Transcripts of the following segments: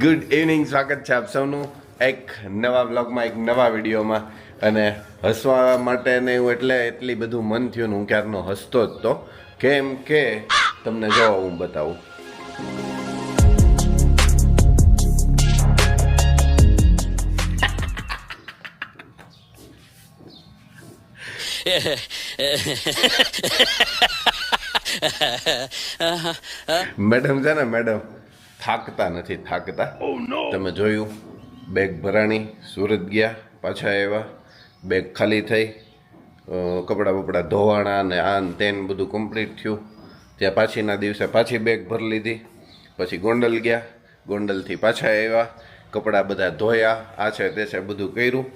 Good evening, સ્વાગત છે આપ સૌનું એક નવા બ્લોગમાં, એક નવા વિડીયોમાં. અને હસવા માટે ને હું એટલી બધું મન થયું ને હું ક્યારનો હસતો જ તો, કેમ કે તમને જો હું બતાવું. મેડમ છે ને, મેડમ થાકતા નથી થાકતા. તમે જોયું, બેગ ભરાણી, સુરત ગયા, પાછા આવ્યા, બેગ ખાલી થઈ, કપડાં બપડા ધોવાણા ને આ ને તેન બધું કમ્પ્લીટ થયું. ત્યાં પાછીના દિવસે પાછી બેગ ભરી લીધી. પછી ગોંડલ ગયા, ગોંડલથી પાછા આવ્યા, કપડાં બધા ધોયા, આ છે તે છે બધું કર્યું.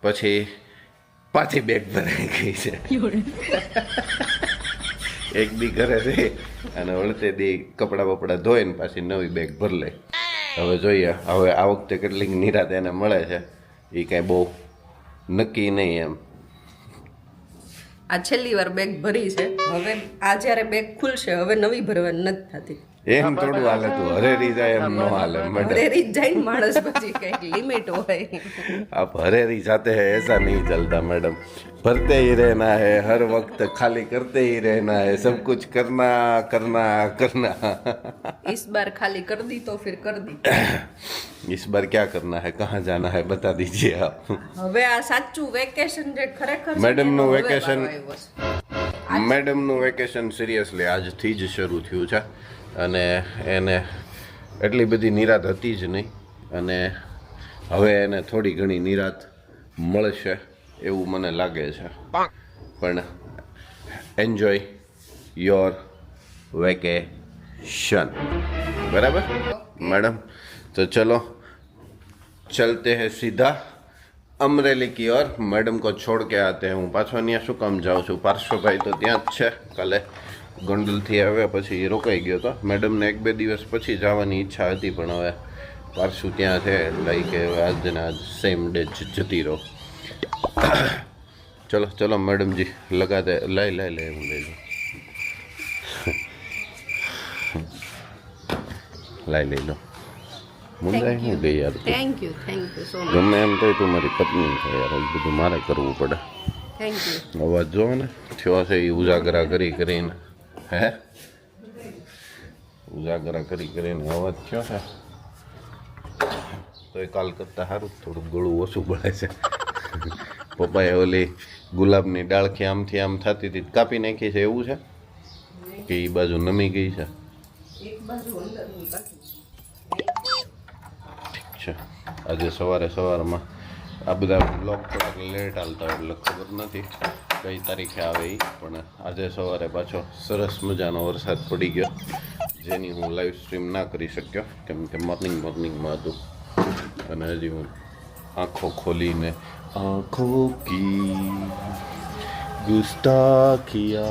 પછી પાછી બેગ ભરાઈ ગઈ છે. એક દી ઘરે રહી અને વળતે દી કપડાં બપડા ધોઈને પાછી નવી બેગ ભરી લે. હવે જોઈએ હવે આ વખતે કેટલીક નિરાત એને મળે છે, એ કાંઈ બહુ નક્કી નહીં એમ. આ છેલ્લી વાર બેગ ભરી છે. હવે આ જ્યારે બેગ ખુલશે હવે નવી ભરવાની નથી થતી. એમ થોડું હાલે, તું હરેરી જાય એમ ન હાલે મેડમ. હરેરી જાય ને માણસ, પછી કઈક લિમિટ હોય. आप हरेरी जाते हैं ऐसा नहीं चलता मैडम. भरते ही रहना है, हर वक्त खाली करते ही रहना है, सब कुछ करना करना करना. इस बार खाली कर दी तो फिर कर दी. इस बार क्या करना है, कहाँ जाना है, बता दीजिए आप. હવે આ સાચું વેકેશન જે ખરેખર છે મેડમ નું એનો હવે વેકેશન, વારો આવ્યો છે. મેડમ નું વેકેશન સિરિયસલી આજથી જ શરૂ થયું છે. અને એને એટલી બધી નિરાત હતી જ નહીં, અને હવે એને થોડી ઘણી નિરાત મળશે એવું મને લાગે છે. પણ એન્જોય યોર વેકેશન. બરાબર मैडम? तो चलो चलते हैं सीधा अमरेली की ओर. मैडम को छोड़ के आते हैं. હું પાછો ત્યાં શું કામ જાઉં છું, પાર્શ્વભાઈ તો ત્યાં જ છે. કાલે ગોંડલથી આવ્યા પછી એ રોકાઈ ગયો હતો. મેડમને 1-2 દિવસ પછી જવાની ઈચ્છા હતી, પણ હવે પાર્શ્વ ત્યાં છે એટલે કે આજ ને આજ સેમ ડે જતી રહો. ચલો ચલો મેડમજી લગાતે લઈ હું લઈ લઉં. લઈ લો. મુંડાઈ હું ગઈ યાર. Thank you so much. ગમે એમ તો તું મારી પત્ની છે યાર, એ બધું મારે કરવું પડે. Thank you. અવાજ જો ને થયો છે એ ઉજાગરા કરીને. હે ઉજાગરા કરીને અવાજ થયો છે. તો એ કાલ કરતાં સારું થોડું ગળું ઓછું પડે છે. પપ્પાએ ઓલી ગુલાબની ડાળખી આમથી આમ થતી હતી કાપી નાખી છે એવું છે કે એ બાજુ નમી ગઈ છે? એક બાજુ અંદરની બાજુ. ઠીક છે. આજે સવારમાં આ બધા બ્લોગ થોડાક લેટ હાલતા એટલે ખબર નથી કઈ તારીખે આવે એ, પણ આજે સવારે પાછો સરસ મજાનો વરસાદ પડી ગયો, જેની હું લાઈવ સ્ટ્રીમ ના કરી શક્યો કેમ કે મોર્નિંગમાં હતું. અને હજી હું આંખો ખોલીને આંખો કી ગુસ્તાખિયા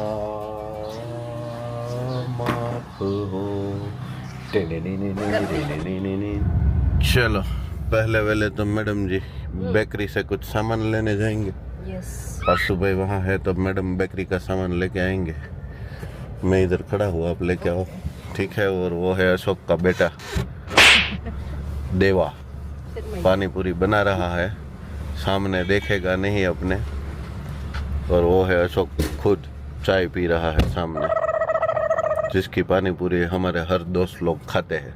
માફ હો. चलो पहले वेले तो मैडम जी बेकरी से कुछ सामान लेने जाएंगे. यस. परसू भाई वहाँ है तो मैडम बेकरी का सामान लेके आएंगे. मैं इधर खड़ा हुआ, आप लेके आओ. ठीक है. और वो है अशोक का बेटा देवा, पानी पूरी बना रहा है, सामने देखेगा नहीं अपने. और वो है अशोक खुद चाय पी रहा है सामने, जिसकी पानी पूरी हमारे हर दोस्त लोग खाते हैं.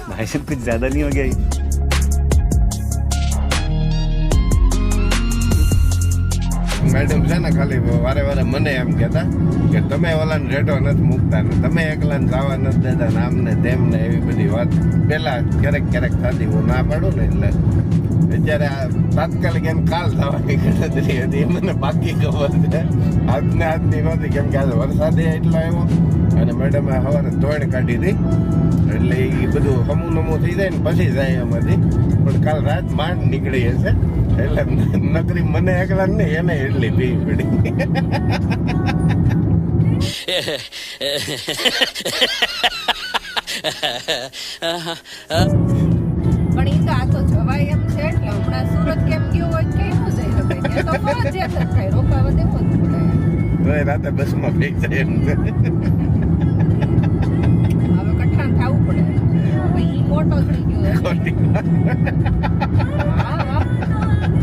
भाई साहब कुछ ज्यादा नहीं हो गया ये? મેડમ છે ને ખાલી વારે મને એમ કહેતા કે તમે ઓલાને રેટો નથી મૂકતા ને તમે એકલાને જવા નથી દેતા ને આમ ને તેમ ને એવી બધી વાત પહેલા ક્યારેક થતી. હું ના પાડું ને એટલે અત્યારે આ તાત્કાલિક એમ કાલ થવાની ગણતરી હતી, મને બાકી ખબર છે. આજને આજની નહોતી કેમ કે આજે વરસાદ એટલો આવ્યો અને મેડમે સવારે ધોણ કાઢી હતી એટલે એ બધું હમું થઈ જાય ને પછી જાય એમાંથી. પણ કાલ રાત માંડ નીકળી હશે એટલે નકરી મને એકલા નહીં એને એટલી પી પડી. પણ એ તો આ તો જવાય એમ છે એટલે હમણાં સુરત કેમ ગયો હોય કે ન જઈ શકે, ત્યાં તો ફરજિયાત જ થાય, રોકાવા દેવો જ પડે. રાતે બસમાં ભેગ જાય એમ છે. મોટો થઈ ગયો ખોટી હા, હા.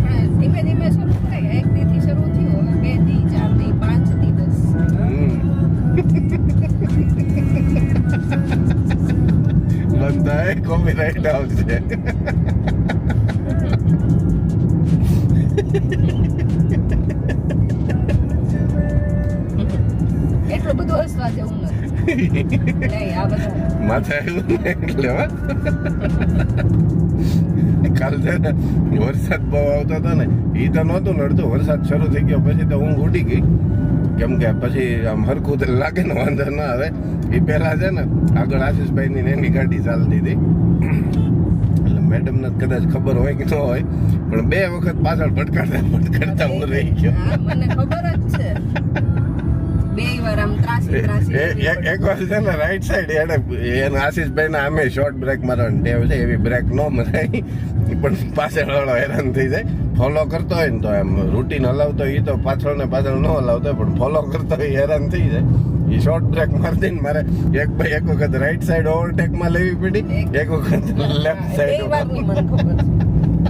પણ ધીમે ધીમે શરૂ થાય. 1 દી થી શરૂ થયું, હવે 2 દી, 4 દી, 5 દિવસ. બંધાય કોપીરાઈટ આવશે. એટલું બધું હસવા જેવું નથી. નહીં, આ બધા માથે આવ્યું ને એટલે હો. કાલ છે ને વરસાદ બહુ આવતો હતો ને એ તો નહોતું નડતું. વરસાદ શરૂ થઈ ગયો પછી તો ઊંઘ ઉડી ગઈ. કેમ કે પછી આમ હરખું તો લાગે ને વાંધો ના આવે. એ પહેલા છે ને આગળ આશીષભાઈની ને એની ગાડી ચાલતી હતી એટલે મેડમને કદાચ ખબર હોય કે ન હોય પણ 2 વખત પાછળ ભટકાડતા હું રહી ગયો. હા, મને ખબર જ છે. 2 વાર આમ ત્રાસી એક વાર છે ને રાઈટ સાઈડ એને આશીષભાઈ ને આમે શોર્ટ બ્રેક મારવાની ટેવ છે. એવી બ્રેક ન મરાય પણ પાછળ વાળો હેરાન થઈ જાય. ફોલો કરતો હોય ને તો એમ રૂટીન હલાવતો હોય તો પાછળ ને પાછળ ન હલાવતો હોય પણ ફોલો કરતો હોય હેરાન થઈ જાય. એ શોર્ટ બ્રેક મારી દઈને મારે એક વખત રાઈટ સાઈડ ઓવરટેક માં લેવી પડી, એક વખત લેફ્ટ સાઈડ. વારની મને ખબર છે.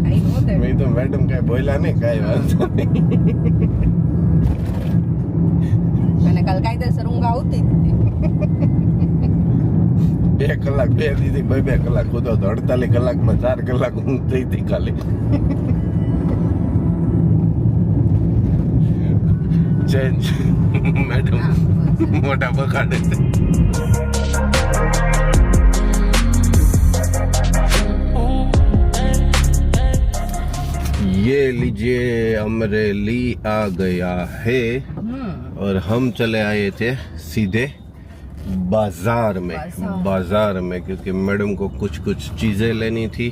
આઈ નો ધેટ. મેં તો મેડમ કઈ બોલ્યા નહીં, કઈ વાંધો નહીં. મને કાલ કાયદેસર ઊંઘ આવતી જ હતી. 2 કલાક 2 દીધી 2 કલાક ખુદો તો 48 કલાકમાં 4 કલાક ઊંઘ થઈ હતી ખાલી. ચેન્જ મેડમ મોટા બગાડે છે. ये लीजिए अमरेली आ गया है और हम चले आए थे सीधे बाजार में क्योंकि मैडम को कुछ चीजें लेनी थी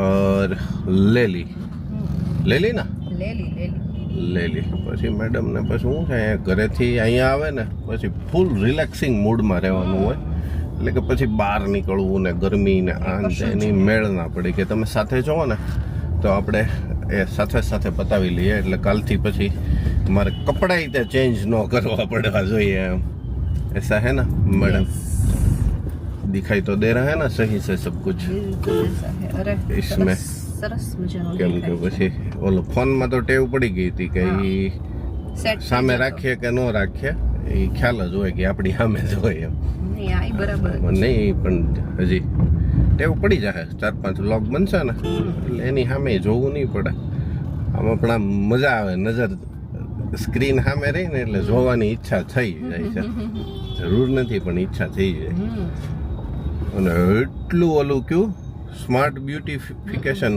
और ले ली ना લે લી. પછી મેડમ ને પછી શું છે ઘરેથી અહીંયા આવે ને પછી ફૂલ રિલેક્સિંગ મૂડમાં રહેવાનું હોય એટલે કે પછી બહાર નીકળવું ને ગરમી ને આન એની મેળ ના પડે કે તમે સાથે છો ને તો આપણે એ સાથે પતાવી લઈએ. એટલે કાલથી પછી મારે કપડાં તે ચેન્જ ન કરવા પડવા જોઈએ એમ. ऐसा है ना मैडम? दिखाई तो दे रहा है ना सही से सब कुछ इसमें? સરસ મજાનો કેમ કે પછી ઓલો ફોનમાં તો ટેવ પડી ગઈ હતી કે ઈ સામે રાખીએ કે ન રાખીએ એ ખ્યાલ જ હોય કે આપણી સામે જ હોય એમ. નહીં પણ હજી ટેવ પડી જાય. 4-5 વ્લોગ બનશે ને એટલે એની સામે જોવું નહીં પડે. આમાં પણ આમ મજા આવે. નજર સ્ક્રીન સામે રહી ને એટલે જોવાની ઈચ્છા થઈ જાય છે. જરૂર નથી પણ ઈચ્છા થઈ જાય. અને એટલું ઓલું કયું smart beautification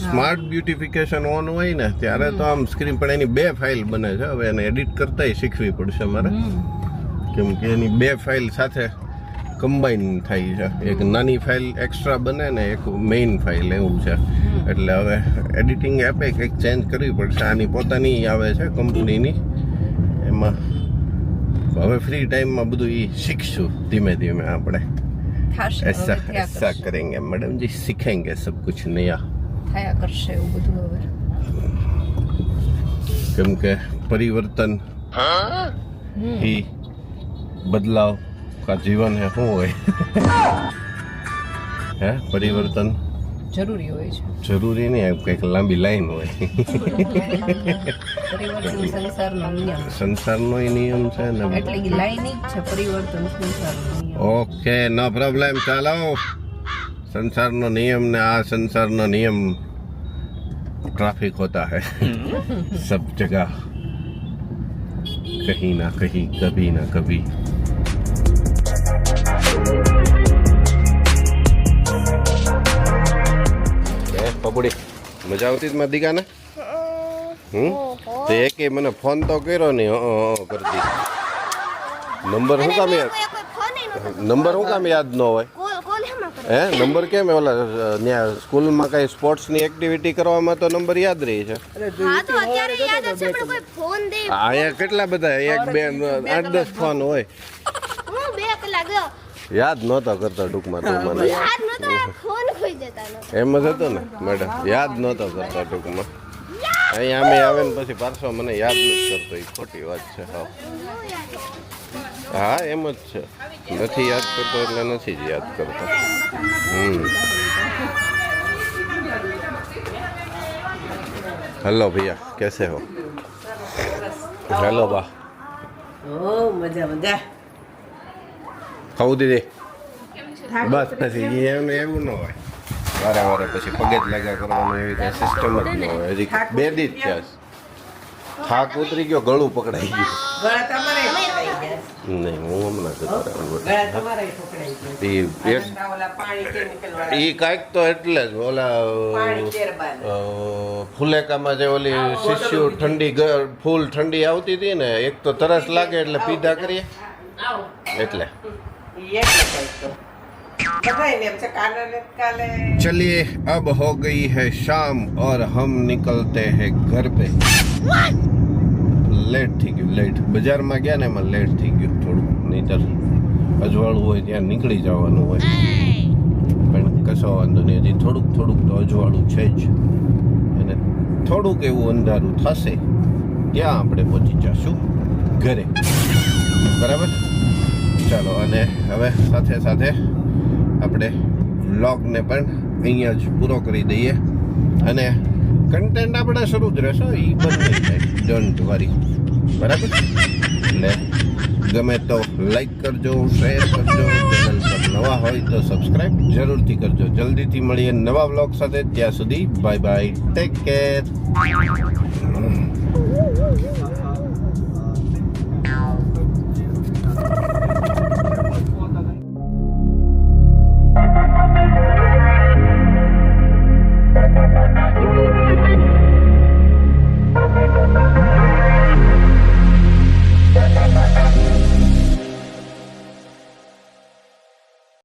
smart beautification on હોય ને ત્યારે તો આમ સ્ક્રીન પણ એની 2 ફાઇલ બને છે. હવે એને એડિટ કરતાય શીખવી પડશે મારે કેમ કે એની 2 ફાઇલ સાથે કમ્બાઈન થાય છે. એક નાની ફાઇલ એક્સ્ટ્રા બને ને એક મેઇન ફાઇલ એવું છે. એટલે હવે એડિટિંગ એપે કંઈક ચેન્જ કરવી પડશે. આની પોતાની આવે છે કંપનીની. એમાં હવે ફ્રી ટાઈમમાં બધું એ શીખશું ધીમે ધીમે આપણે. ऐसा करेंगे मैडम जी, सीखेंगे सब कुछ नया. થયા કરશે એવું બધું હવે. કેમ કે પરિवर्तन ही बदलाव का जीवन है. શું હોય હે પરિवर्तन જરૂરી હોય છે. જરૂરી નહીં, કંઈક લાંબી લાઈન હોય. પરિવર્તન સંસારનો નિયમ. સંસારનો નિયમ છે ને એટલે કે લાઈન જ છે પરિવર્તન સંસારનો નિયમ. Okay no problem. ચાલો संसारનો નિયમ ને આ સંસારનો નિયમ ट्रैफिक होता है सब जगह कहीं ना कहीं कभी ना कभी. પપડી મજા આવતી જ મારી દીકાને? તે એકે મને ફોન તો કર્યો નહીં કરતી. નંબર શું કામ યાદ ન હોય? હે નંબર કેમ? ઓલા ત્યાં સ્કૂલમાં કઈ સ્પોર્ટ્સની એક્ટિવિટી કરવામાં તો નંબર યાદ રહી છે. અહીંયા કેટલા બધા 1, 2, 8-10 ફોન હોય. યાદ નહોતો કરતો ટૂંકમાં. તું મને એમ જ હતું ને મેડમ? યાદ નહોતો કરતો ટૂંકમાં. અહીંયા અમે આવે ને પછી પાછો મને યાદ નથી કરતો. એ ખોટી વાત છે. હા હા એમ જ છે નથી યાદ કરતો એટલે નથી જ યાદ કરતો हेलो भैया कैसे हो हेलो बा મજા મજા ખાવું દીધી બસ પછી એમને એવું ન હોય વારે વારે પછી પગે જ લાગ્યા કરવાનું એવી કઈ સિસ્ટમ જ ન હોય હજી બે દી જ થયા છે. થાક ઉતરી ગયો ગળું પકડાઈ ગયું ગળા તમારે પકડાઈ ગયા નહીં હું હમણાં જતો ગળા તમારે પકડાઈ ગયા ઓલા પાણી કેમિકલ વાળા એ કાંઈક તો એટલે જ ઓલા પાણી કેરબાન ફુલેકામાં જે ઓલી શિષ્યુ ફૂલ ઠંડી આવતી હતી ને એક તો તરસ લાગે એટલે પીધા કરીએ એટલે चलिए अब हो गई है शाम और हम निकलते हैं घर पे લેટ થઈ ગયું લેટ બજારમાં ગયા ને એમાં લેટ થઈ ગયું થોડું નહીતર અજવાળું હોય ત્યાં નીકળી જવાનું હોય પણ કશો વાંધો નહીં હજી થોડુંક તો અજવાળું છે જ અને થોડુંક એવું અંધારું થશે ત્યાં આપણે પહોંચી જશું ઘરે બરાબર ચાલો અને હવે સાથે સાથે આપણે વ્લોગને પણ અહીંયા જ પૂરો કરી દઈએ અને કન્ટેન્ટ આપણે શરૂ જ રહેશે એ બંધ નહીં થાય ડોન્ટ વરી બરાબર એટલે ગમે તો લાઈક કરજો શેર કરજો ચેનલ પર નવા હોય તો સબસ્ક્રાઈબ જરૂરથી કરજો જલ્દીથી મળીએ નવા વ્લોગ સાથે ત્યાં સુધી બાય બાય ટેક કેર